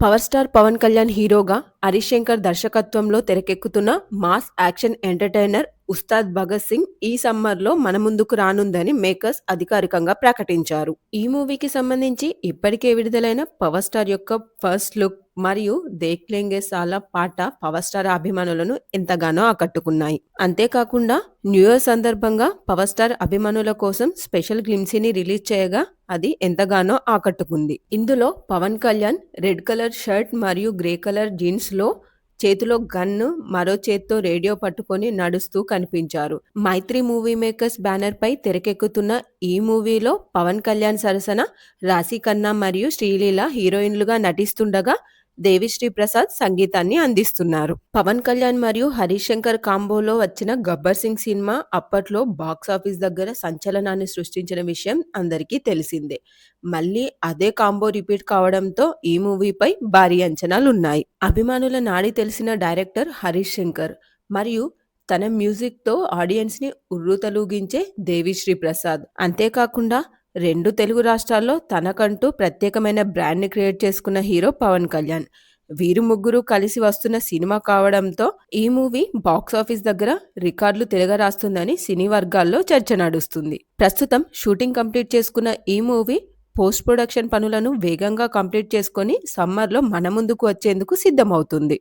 Power star Pawan Kalyan హీరోగా, హరీష్ శంకర్ దర్శకత్వంలో తెరకెక్కుతున్న mass action entertainer 'Ustad Bhagat Singh' ఈ సమ్మర్‌లో మన ముందుకు రానుందని మేకర్స్ అధికారికంగా ప్రకటించారు. ఈ మూవీకి సంబంధించి ఇప్పటికే విడుదలైన పవర్ స్టార్ యొక్క ఫస్ట్ లుక్ మరియు 'దేఖ్ లెంగే సాలా' పాట పవర్ స్టార్ అభిమానులను ఎంతగానో ఆకట్టుకున్నాయి. అంతేకాకుండా న్యూ ఇయర్ సందర్భంగా పవర్ స్టార్ అభిమానుల కోసం స్పెషల్ గ్లిమ్సీని రిలీజ్ చేయగా అది ఎంతగానో ఆకట్టుకుంది. ఇందులో Pawan Kalyan red colour shirt మరియు గ్రే కలర్ జీన్స్‌లో చేతిలో గన్, మరో చేత్తో రేడియో పట్టుకొని నడుస్తూ కనిపించారు. మైత్రి మూవీ మేకర్స్ బ్యానర్‌పై తెరకెక్కుతున్న ఈ మూవీలో పవన్ కళ్యాణ్ సరసన రాశీ ఖన్నా మరియు శ్రీలీల హీరోయిన్లుగా నటిస్తుండగా, దేవిశ్రీ ప్రసాద్ సంగీతాన్ని అందిస్తున్నారు. పవన్ కళ్యాణ్ మరియు హరీష్ శంకర్ కాంబోలో వచ్చిన 'గబ్బర్ సింగ్' సినిమా అప్పట్లో బాక్సాఫీస్ దగ్గర సంచలనాన్ని సృష్టించిన విషయం అందరికీ తెలిసిందే. మళ్ళీ అదే కాంబో రిపీట్ కావడంతో ఈ మూవీపై భారీ అంచనాలున్నాయి. అభిమానుల నాడి తెలిసిన డైరెక్టర్ హరీష్ శంకర్ మరియు తన మ్యూజిక్‌తో ఆడియన్స్‌ని ఉర్రూతలూగించే దేవిశ్రీ ప్రసాద్. అంతేకాకుండా 2 తెలుగు రాష్ట్రాల్లో తనకంటూ ప్రత్యేకమైన బ్రాండ్‌ని క్రియేట్ చేసుకున్న హీరో పవన్ కళ్యాణ్. వీరు ముగ్గురు కలిసి వస్తున్న సినిమా కావడంతో ఈ మూవీ బాక్సాఫీస్ దగ్గర రికార్డులు తిరగరాస్తుందని సినీ వర్గాల్లో చర్చ నడుస్తుంది. ప్రస్తుతం షూటింగ్ కంప్లీట్ చేసుకున్న ఈ మూవీ పోస్ట్ ప్రొడక్షన్ పనులను వేగంగా కంప్లీట్ చేసుకొని సమ్మర్‌లో మన ముందుకు వచ్చేందుకు సిద్ధమవుతుంది.